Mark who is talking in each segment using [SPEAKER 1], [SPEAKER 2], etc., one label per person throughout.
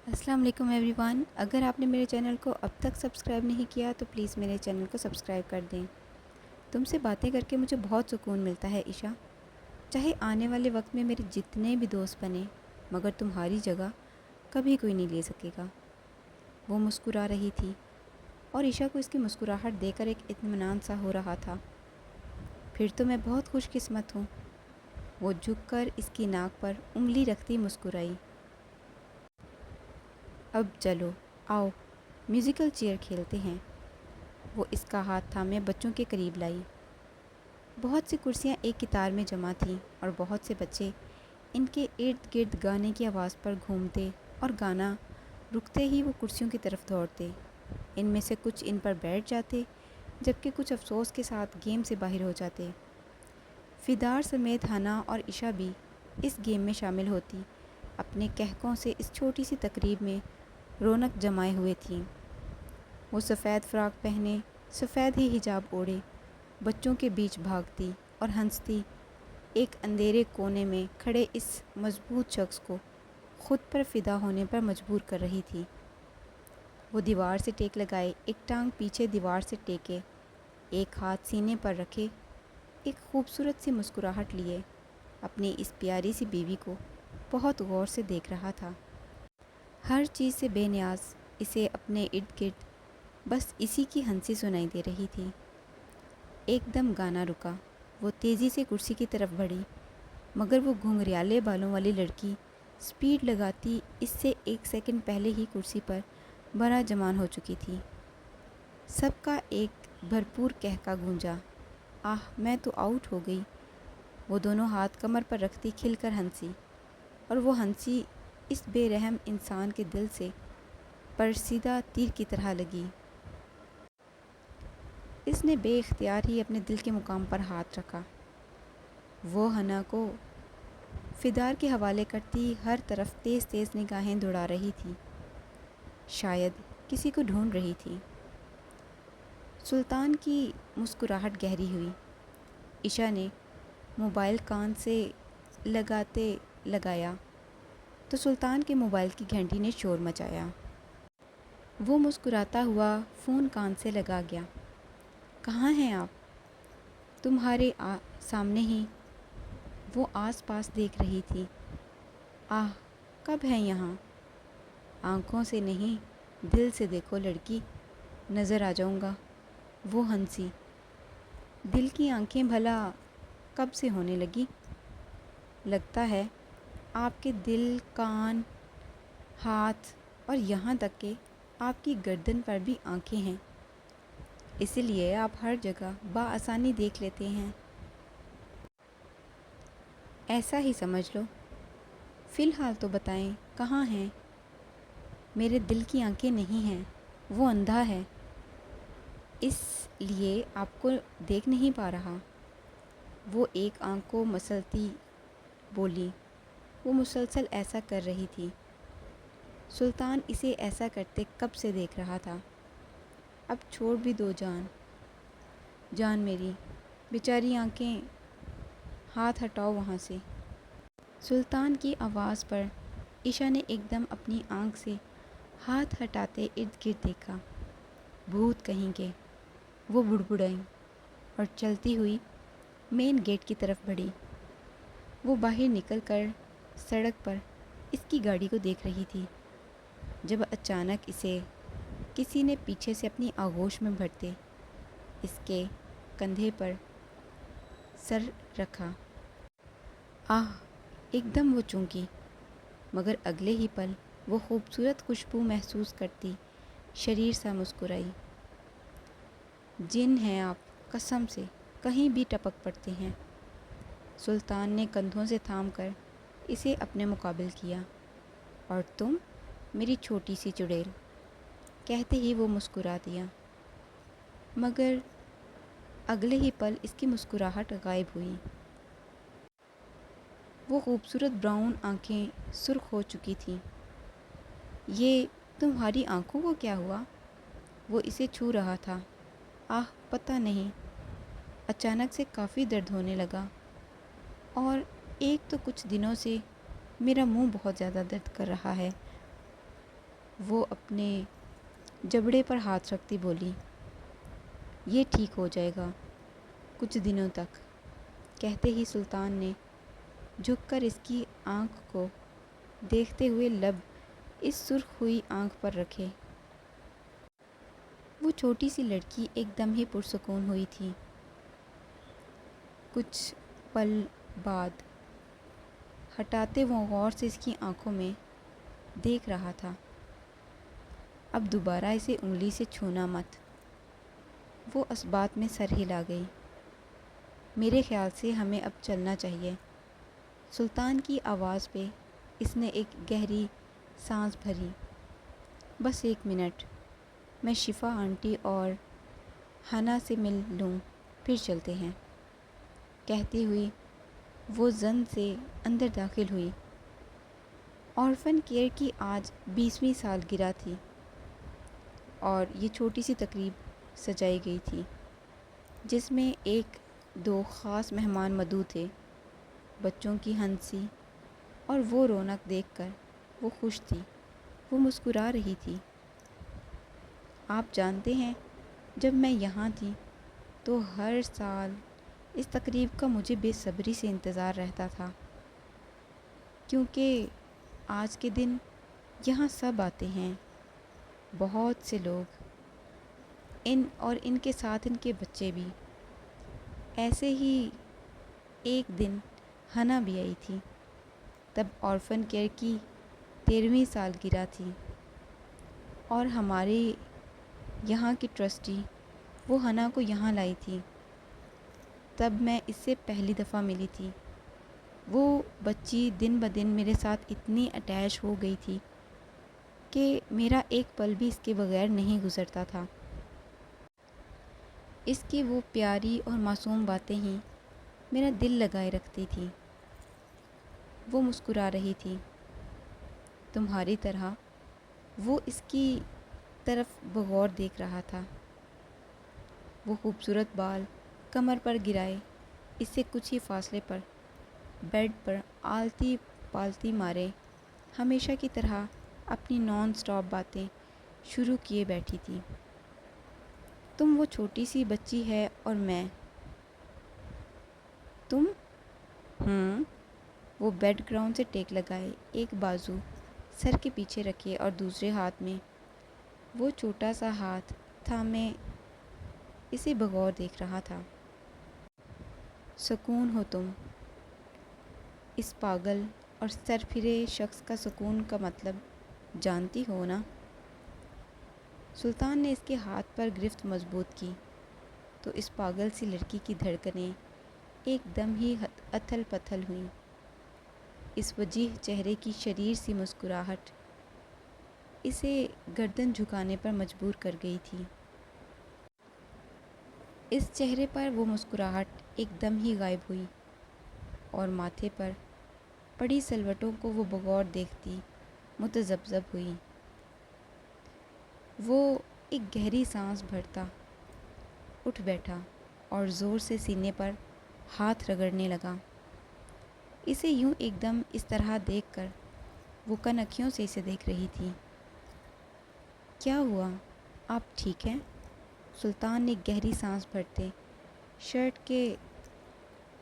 [SPEAKER 1] السلام علیکم every one. اگر آپ نے میرے چینل کو اب تک سبسکرائب نہیں کیا تو پلیز میرے چینل کو سبسکرائب کر دیں. تم سے باتیں کر کے مجھے بہت سکون ملتا ہے عشا. چاہے آنے والے وقت میں میرے جتنے بھی دوست بنے مگر تمہاری جگہ کبھی کوئی نہیں لے سکے گا. وہ مسکرا رہی تھی اور عشا کو اس کی مسکراہٹ دے کر ایک اطمینان سا ہو رہا تھا. پھر تو میں بہت خوش قسمت ہوں. وہ جھک کر اس کی ناک پر انگلی رکھتی مسکرائی. اب چلو آؤ میوزیکل چیئر کھیلتے ہیں. وہ اس کا ہاتھ تھامے بچوں کے قریب لائی. بہت سی کرسیاں ایک قطار میں جمع تھیں اور بہت سے بچے ان کے ارد گرد گانے کی آواز پر گھومتے اور گانا رکتے ہی وہ کرسیوں کی طرف دوڑتے. ان میں سے کچھ ان پر بیٹھ جاتے جبکہ کچھ افسوس کے ساتھ گیم سے باہر ہو جاتے. فدار سمیت حنا اور عشا بھی اس گیم میں شامل ہوتی. اپنے کہکوں سے اس چھوٹی سی تقریب میں رونق جمائے ہوئے تھیں. وہ سفید فراق پہنے سفید ہی حجاب اوڑھے بچوں کے بیچ بھاگتی اور ہنستی ایک اندھیرے کونے میں کھڑے اس مضبوط شخص کو خود پر فدا ہونے پر مجبور کر رہی تھی. وہ دیوار سے ٹیک لگائے ایک ٹانگ پیچھے دیوار سے ٹیکے ایک ہاتھ سینے پر رکھے ایک خوبصورت سی مسکراہٹ لیے اپنی اس پیاری سی بیوی کو بہت غور سے دیکھ رہا تھا. ہر چیز سے بے نیاز اسے اپنے ارد گرد بس اسی کی ہنسی سنائی دے رہی تھی. ایک دم گانا رکا. وہ تیزی سے کرسی کی طرف بڑھی مگر وہ گھنگریالے بالوں والی لڑکی سپیڈ لگاتی اس سے ایک سیکنڈ پہلے ہی کرسی پر برا جمان ہو چکی تھی. سب کا ایک بھرپور کہکا گونجا. آہ میں تو آؤٹ ہو گئی. وہ دونوں ہاتھ کمر پر رکھتی کھل کر ہنسی اور وہ ہنسی اس بے رحم انسان کے دل سے پرسیدہ تیر کی طرح لگی. اس نے بے اختیار ہی اپنے دل کے مقام پر ہاتھ رکھا. وہ حنا کو فدار کے حوالے کرتی ہر طرف تیز تیز نگاہیں دوڑا رہی تھی. شاید کسی کو ڈھونڈ رہی تھی. سلطان کی مسکراہٹ گہری ہوئی. عشا نے موبائل کان سے لگاتے لگایا تو سلطان کے موبائل کی گھنٹی نے شور مچایا. وہ مسکراتا ہوا فون کان سے لگا گیا. کہاں ہیں آپ؟ تمہارے سامنے ہی. وہ آس پاس دیکھ رہی تھی. آہ کب ہیں یہاں؟ آنکھوں سے نہیں دل سے دیکھو لڑکی نظر آ جاؤں گا. وہ ہنسی. دل کی آنکھیں بھلا کب سے ہونے لگی؟ لگتا ہے آپ کے دل کان ہاتھ اور یہاں تک کہ آپ کی گردن پر بھی آنکھیں ہیں اسی لیے آپ ہر جگہ بآسانی دیکھ لیتے ہیں. ایسا ہی سمجھ لو. فی الحال تو بتائیں کہاں ہیں؟ میرے دل کی آنکھیں نہیں ہیں. وہ اندھا ہے اس لیے آپ کو دیکھ نہیں پا رہا. وہ ایک آنکھ کو مسلتی بولی. وہ مسلسل ایسا کر رہی تھی. سلطان اسے ایسا کرتے کب سے دیکھ رہا تھا. اب چھوڑ بھی دو جان. جان میری بیچاری آنکھیں ہاتھ ہٹاؤ وہاں سے. سلطان کی آواز پر عشا نے ایک دم اپنی آنکھ سے ہاتھ ہٹاتے ارد گرد دیکھا. بھوت کہیں کے. وہ بڑبڑائیں اور چلتی ہوئی مین گیٹ کی طرف بڑھی. وہ باہر نکل کر سڑک پر اس کی گاڑی کو دیکھ رہی تھی جب اچانک اسے کسی نے پیچھے سے اپنی آغوش میں بھرتے اس کے کندھے پر سر رکھا. آہ ایک دم وہ چونکی مگر اگلے ہی پل وہ خوبصورت خوشبو محسوس کرتی شریر سا مسکرائی. جن ہیں آپ قسم سے کہیں بھی ٹپک پڑتے ہیں. سلطان نے کندھوں سے تھام کر اسے اپنے مقابل کیا. اور تم میری چھوٹی سی چڑیل. کہتے ہی وہ مسکرا دیا مگر اگلے ہی پل اس کی مسکراہٹ غائب ہوئی. وہ خوبصورت براؤن آنکھیں سرخ ہو چکی تھیں. یہ تمہاری آنکھوں کو کیا ہوا؟ وہ اسے چھو رہا تھا. آہ پتہ نہیں. اچانک سے کافی درد ہونے لگا اور ایک تو کچھ دنوں سے میرا منہ بہت زیادہ درد کر رہا ہے. وہ اپنے جبڑے پر ہاتھ رکھتی بولی، یہ ٹھیک ہو جائے گا کچھ دنوں تک۔ کہتے ہی سلطان نے جھک کر اس کی آنکھ کو دیکھتے ہوئے لب اس سرخ ہوئی آنکھ پر رکھے۔ وہ چھوٹی سی لڑکی ایک دم ہی پرسکون ہوئی تھی۔ کچھ پل بعد ہٹاتے وہ غور سے اس کی آنکھوں میں دیکھ رہا تھا۔ اب دوبارہ اسے انگلی سے چھونا مت۔ وہ اس بات میں سر ہلا گئی۔ میرے خیال سے ہمیں اب چلنا چاہیے۔ سلطان کی آواز پہ اس نے ایک گہری سانس بھری۔ بس 1 منٹ، میں شفا آنٹی اور حنا سے مل لوں، پھر چلتے ہیں۔ کہتی ہوئی وہ زن سے اندر داخل ہوئی۔ آرفن کیئر کی آج 20ویں سالگرہ تھی اور یہ چھوٹی سی تقریب سجائی گئی تھی جس میں 1-2 خاص مہمان مدعو تھے۔ بچوں کی ہنسی اور وہ رونق دیکھ کر وہ خوش تھی، وہ مسکرا رہی تھی۔ آپ جانتے ہیں، جب میں یہاں تھی تو ہر سال اس تقریب کا مجھے بے صبری سے انتظار رہتا تھا، کیونکہ آج کے دن یہاں سب آتے ہیں، بہت سے لوگ، ان کے ساتھ ان کے بچے بھی۔ ایسے ہی ایک دن حنا بھی آئی تھی، تب آرفن کیئر کی 13ویں سالگرہ تھی، اور ہمارے یہاں کی ٹرسٹی وہ حنا کو یہاں لائی تھی۔ تب میں اس سے پہلی دفعہ ملی تھی۔ وہ بچی دن بدن میرے ساتھ اتنی اٹیچ ہو گئی تھی کہ میرا ایک پل بھی اس کے بغیر نہیں گزرتا تھا۔ اس کی وہ پیاری اور معصوم باتیں ہی میرا دل لگائے رکھتی تھی۔ وہ مسکرا رہی تھی، تمہاری طرح۔ وہ اس کی طرف بغور دیکھ رہا تھا۔ وہ خوبصورت بال کمر پر گرائے اس سے کچھ ہی فاصلے پر بیڈ پر آلتی پالتی مارے ہمیشہ کی طرح اپنی نان سٹاپ باتیں شروع کیے بیٹھی تھی۔ تم وہ چھوٹی سی بچی ہے اور میں، تم وہ بیڈ گراؤنڈ سے ٹیک لگائے، ایک بازو سر کے پیچھے رکھے اور دوسرے ہاتھ میں وہ چھوٹا سا ہاتھ تھامے اسے بغور دیکھ رہا تھا۔ سکون ہو تم، اس پاگل اور سر پھرے شخص کا سکون کا مطلب جانتی ہو نا؟ سلطان نے اس کے ہاتھ پر گرفت مضبوط کی تو اس پاگل سی لڑکی کی دھڑکنیں ایک دم ہی اتھل پتھل ہوئیں۔ اس وجیح چہرے کی شریر سی مسکراہٹ اسے گردن جھکانے پر مجبور کر گئی تھی۔ اس چہرے پر وہ مسکراہٹ ایک دم ہی غائب ہوئی اور ماتھے پر پڑی سلوٹوں کو وہ بغور دیکھتی متذبذب ہوئی۔ وہ ایک گہری سانس بھرتا اٹھ بیٹھا اور زور سے سینے پر ہاتھ رگڑنے لگا۔ اسے یوں ایک دم اس طرح دیکھ کر وہ کنکھیوں سے اسے دیکھ رہی تھی۔ کیا ہوا، آپ ٹھیک ہیں؟ سلطان نے گہری سانس بھرتے شرٹ کے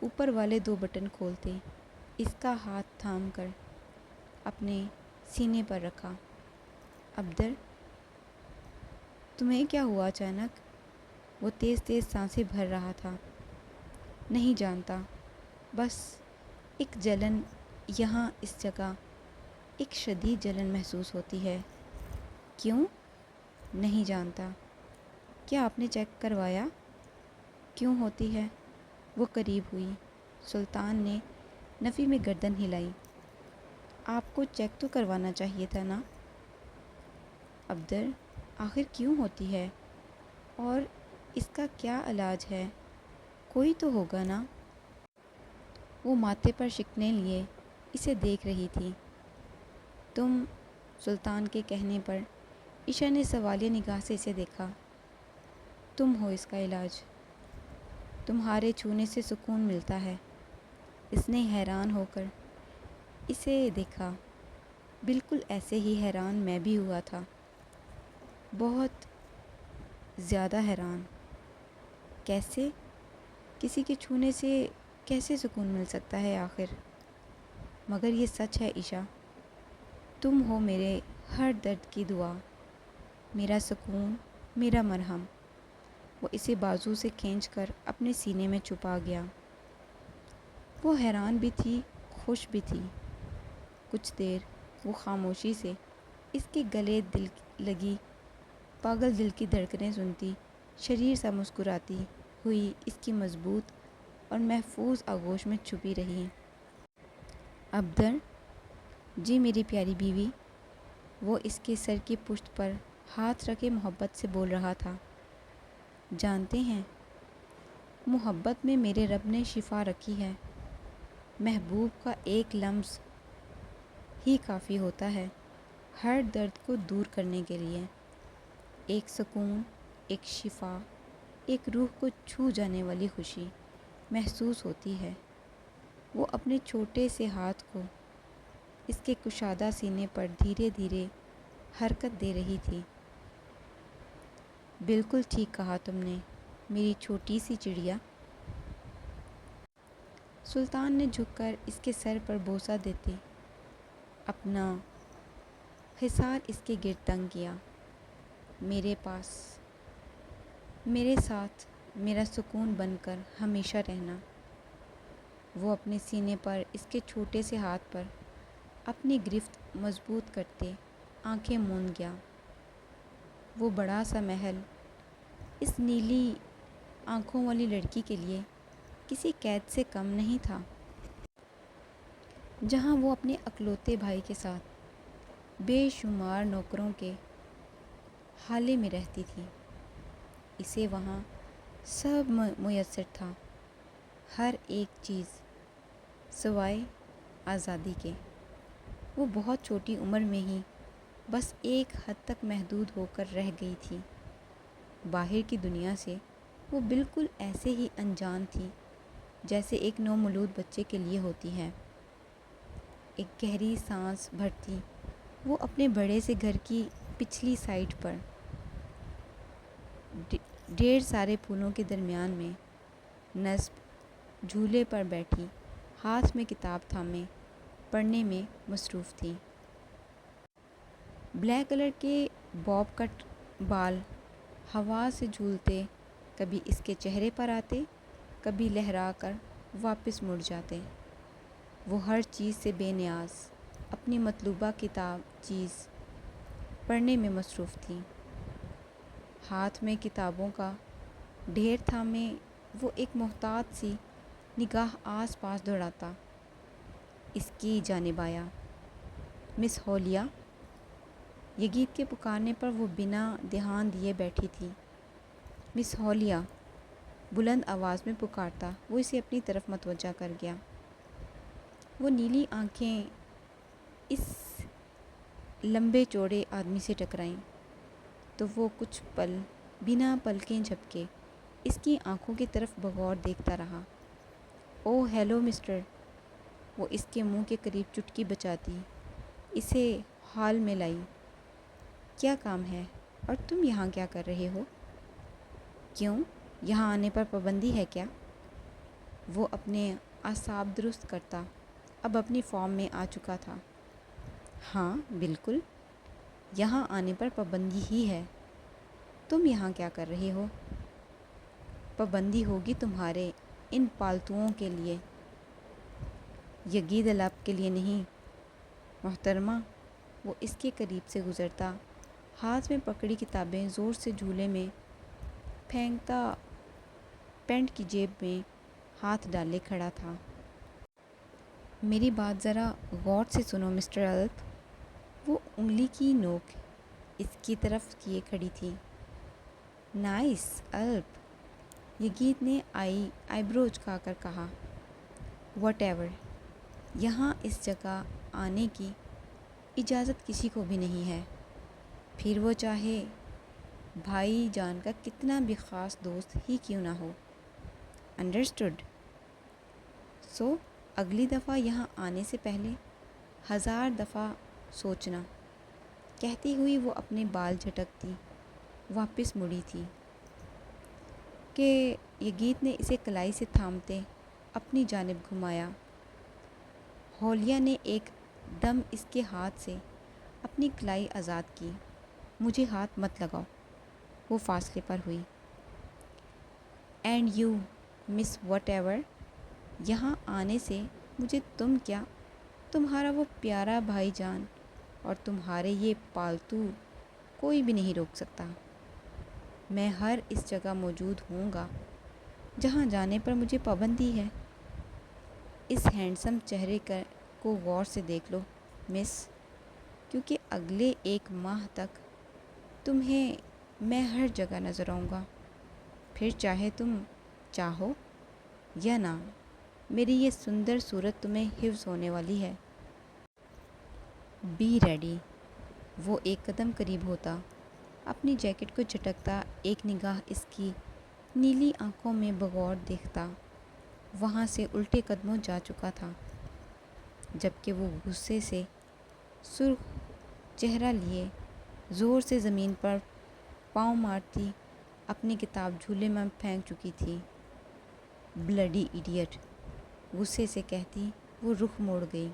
[SPEAKER 1] اوپر والے 2 بٹن کھولتے اس کا ہاتھ تھام کر اپنے سینے پر رکھا۔ ابدر، تمہیں کیا ہوا اچانک؟ وہ تیز تیز سانسیں بھر رہا تھا۔ نہیں جانتا، بس ایک جلن یہاں اس جگہ، ایک شدید جلن محسوس ہوتی ہے۔ کیوں؟ نہیں جانتا۔ کیا آپ نے چیک کروایا؟ کیوں ہوتی ہے؟ وہ قریب ہوئی۔ سلطان نے نفی میں گردن ہلائی۔ آپ کو چیک تو کروانا چاہیے تھا نا؟ ابدر، آخر کیوں ہوتی ہے؟ اور اس کا کیا علاج ہے؟ کوئی تو ہوگا نا؟ وہ ماتھے پر شکنیں لیے اسے دیکھ رہی تھی۔ تم، سلطان کے کہنے پر عشا نے سوالیہ نگاہ سے اسے دیکھا، تم ہو اس کا علاج، تمہارے چھونے سے سکون ملتا ہے۔ اس نے حیران ہو کر اسے دیکھا۔ بالکل ایسے ہی حیران میں بھی ہوا تھا، بہت زیادہ حیران۔ کیسے؟ کسی کے چھونے سے کیسے سکون مل سکتا ہے آخر؟ مگر یہ سچ ہے عشا، تم ہو میرے ہر درد کی دوا، میرا سکون، میرا مرہم۔ وہ اسے بازو سے کھینچ کر اپنے سینے میں چھپا گیا۔ وہ حیران بھی تھی، خوش بھی تھی۔ کچھ دیر وہ خاموشی سے اس کے گلے دل لگی پاگل دل کی دھڑکنیں سنتی، شریر سا مسکراتی ہوئی اس کی مضبوط اور محفوظ آغوش میں چھپی رہی۔ ابدر، جی میری پیاری بیوی، وہ اس کے سر کی پشت پر ہاتھ رکھے محبت سے بول رہا تھا۔ جانتے ہیں، محبت میں میرے رب نے شفا رکھی ہے۔ محبوب کا ایک لمس ہی کافی ہوتا ہے ہر درد کو دور کرنے کے لیے۔ ایک سکون، ایک شفا، ایک روح کو چھو جانے والی خوشی محسوس ہوتی ہے۔ وہ اپنے چھوٹے سے ہاتھ کو اس کے کشادہ سینے پر دھیرے دھیرے حرکت دے رہی تھی۔ بالکل ٹھیک کہا تم نے میری چھوٹی سی چڑیا۔ سلطان نے جھک کر اس کے سر پر بوسہ دیتے اپنا حصار اس کے گرد تنگ کیا۔ میرے پاس، میرے ساتھ، میرا سکون بن کر ہمیشہ رہنا۔ وہ اپنے سینے پر اس کے چھوٹے سے ہاتھ پر اپنی گرفت مضبوط کرتے آنکھیں موند گیا۔ وہ بڑا سا محل اس نیلی آنکھوں والی لڑکی کے لیے کسی قید سے کم نہیں تھا، جہاں وہ اپنے اکلوتے بھائی کے ساتھ بے شمار نوکروں کے حالے میں رہتی تھی۔ اسے وہاں سب میسر تھا، ہر ایک چیز سوائے آزادی کے۔ وہ بہت چھوٹی عمر میں ہی بس ایک حد تک محدود ہو کر رہ گئی تھی۔ باہر کی دنیا سے وہ بالکل ایسے ہی انجان تھی جیسے ایک نومولود بچے کے لیے ہوتی ہے۔ ایک گہری سانس بھرتی وہ اپنے بڑے سے گھر کی پچھلی سائٹ پر ڈھیر سارے پھولوں کے درمیان میں نصب جھولے پر بیٹھی ہاتھ میں کتاب تھامے پڑھنے میں مصروف تھی۔ بلیک کلر کے باب کٹ بال ہوا سے جھولتے کبھی اس کے چہرے پر آتے، کبھی لہرا کر واپس مڑ جاتے۔ وہ ہر چیز سے بے نیاز اپنی مطلوبہ چیز پڑھنے میں مصروف تھی۔ ہاتھ میں کتابوں کا ڈھیر تھامے وہ ایک محتاط سی نگاہ آس پاس دوڑاتا اس کی جانب آیا۔ مس ہولیا، یگید کے پکارنے پر وہ بنا دھیان دیے بیٹھی تھی۔ مس ہولیا، بلند آواز میں پکارتا وہ اسے اپنی طرف متوجہ کر گیا۔ وہ نیلی آنکھیں اس لمبے چوڑے آدمی سے ٹکرائیں تو وہ کچھ پل بنا پلکیں جھپکے اس کی آنکھوں کی طرف بغور دیکھتا رہا۔ او ہیلو مسٹر، وہ اس کے منہ کے قریب چٹکی بچاتی اسے حال میں لائی۔ کیا کام ہے اور تم یہاں کیا کر رہے ہو؟ کیوں، یہاں آنے پر پابندی ہے کیا؟ وہ اپنے اعصاب درست کرتا اب اپنی فارم میں آ چکا تھا۔ ہاں بالکل، یہاں آنے پر پابندی ہی ہے۔ تم یہاں کیا کر رہے ہو؟ پابندی ہوگی تمہارے ان پالتوؤں کے لیے، یگید الپ کے لیے نہیں محترمہ۔ وہ اس کے قریب سے گزرتا ہاتھ میں پکڑی کتابیں زور سے جھولے میں پھینکتا پینٹ کی جیب میں ہاتھ ڈالے کھڑا تھا۔ میری بات ذرا غور سے سنو مسٹر الپ۔ وہ انگلی کی نوک اس کی طرف کیے کھڑی تھی۔ نائس الپ، یگید نے آئی برو اچکا کر کہا۔ واٹ ایور، یہاں اس جگہ آنے کی اجازت کسی کو بھی نہیں ہے، پھر وہ چاہے بھائی جان کا کتنا بھی خاص دوست ہی کیوں نہ ہو۔ انڈرسٹوڈ؟ سو اگلی دفعہ یہاں آنے سے پہلے 1000 دفعہ سوچنا، کہتی ہوئی وہ اپنے بال جھٹکتی واپس مڑی تھی کہ یہ گیت نے اسے کلائی سے تھامتے اپنی جانب گھمایا۔ ہولیا نے ایک دم اس کے ہاتھ سے اپنی کلائی آزاد کی۔ مجھے ہاتھ مت لگاؤ، وہ فاصلے پر ہوئی۔ And you miss what ever, یہاں آنے سے مجھے تم کیا، تمہارا وہ پیارا بھائی جان اور تمہارے یہ پالتو کوئی بھی نہیں روک سکتا۔ میں ہر اس جگہ موجود ہوں گا جہاں جانے پر مجھے پابندی ہے۔ اس ہینڈسم چہرے کو غور سے دیکھ لو مس، کیونکہ اگلے 1 ماہ تک تمہیں میں ہر جگہ نظر آؤں گا، پھر چاہے تم چاہو یا نہ، میری یہ سندر صورت تمہیں حفظ ہونے والی ہے۔ Be ready. وہ ایک قدم قریب ہوتا، اپنی جیکٹ کو جھٹکتا، ایک نگاہ اس کی نیلی آنکھوں میں بغور دیکھتا۔ وہاں سے الٹے قدموں جا چکا تھا، جبکہ وہ غصے سے سرخ چہرہ لیے زور سے زمین پر پاؤں مارتی اپنی کتاب جھولے میں پھینک چکی تھی۔ بلڈی ایڈیٹ، غصے سے کہتی وہ رخ موڑ گئی۔